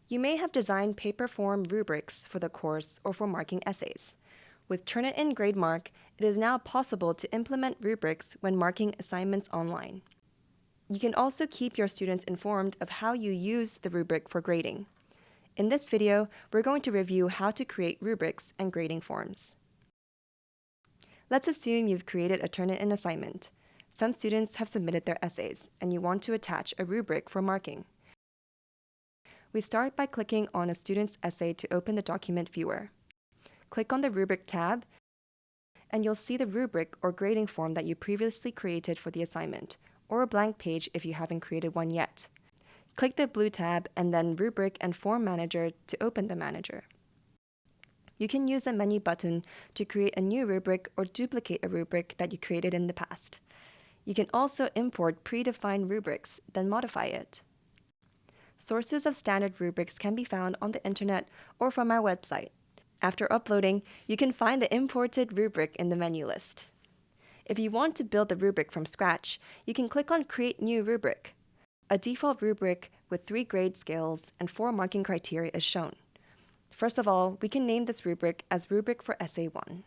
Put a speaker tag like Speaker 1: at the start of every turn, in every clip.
Speaker 1: You may have designed paper form rubrics for the course or for marking essays. With Turnitin GradeMark, it is now possible to implement rubrics when marking assignments online. You can also keep your students informed of how you use the rubric for grading. In this video, we're going to review how to create rubrics and grading forms. Let's assume you've created a Turnitin assignment. Some students have submitted their essays, and you want to attach a rubric for marking. We start by clicking on a student's essay to open the document viewer. Click on the Rubric tab, and you'll see the rubric or grading form that you previously created for the assignment, or a blank page if you haven't created one yet. Click the blue tab and then Rubric and Form Manager to open the manager. You can use the menu button to create a new rubric or duplicate a rubric that you created in the past. You can also import predefined rubrics, then modify it. Sources of standard rubrics can be found on the internet or from our website. After uploading, you can find the imported rubric in the menu list. If you want to build the rubric from scratch, you can click on Create New Rubric. A default rubric with 3 grade scales and 4 marking criteria is shown. First of all, we can name this rubric as Rubric for Essay 1.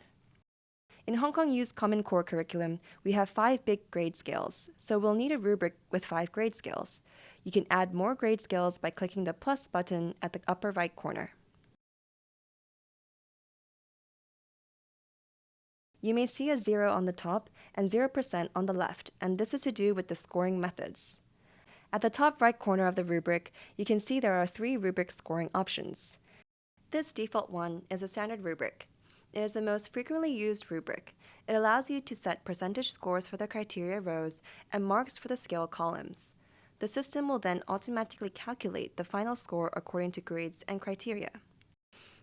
Speaker 1: In Hong Kong U's Common Core curriculum, we have 5 big grade scales, so we'll need a rubric with 5 grade scales. You can add more grade scales by clicking the plus button at the upper right corner. You may see a 0 on the top and 0% on the left, and this is to do with the scoring methods. At the top right corner of the rubric, you can see there are 3 rubric scoring options. This default one is a standard rubric. It is the most frequently used rubric. It allows you to set percentage scores for the criteria rows and marks for the scale columns. The system will then automatically calculate the final score according to grades and criteria.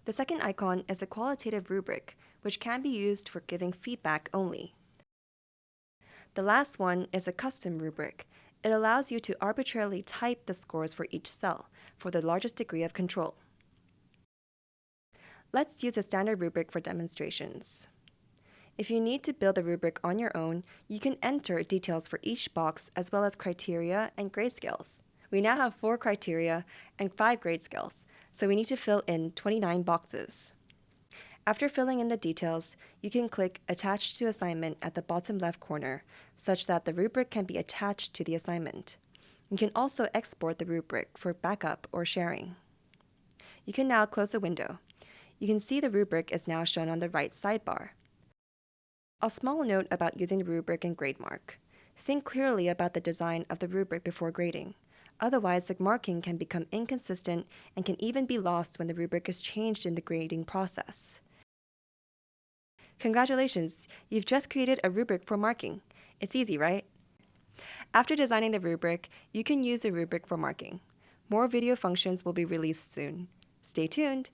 Speaker 1: The second icon is a qualitative rubric, which can be used for giving feedback only. The last one is a custom rubric. It allows you to arbitrarily type the scores for each cell for the largest degree of control. Let's use a standard rubric for demonstrations. If you need to build a rubric on your own, you can enter details for each box as well as criteria and grade scales. We now have 4 criteria and 5 grade scales, so we need to fill in 29 boxes. After filling in the details, you can click Attach to Assignment at the bottom left corner, such that the rubric can be attached to the assignment. You can also export the rubric for backup or sharing. You can now close the window. You can see the rubric is now shown on the right sidebar. A small note about using the rubric in GradeMark. Think clearly about the design of the rubric before grading. Otherwise, the marking can become inconsistent and can even be lost when the rubric is changed in the grading process. Congratulations! You've just created a rubric for marking. It's easy, right? After designing the rubric, you can use the rubric for marking. More video functions will be released soon. Stay tuned!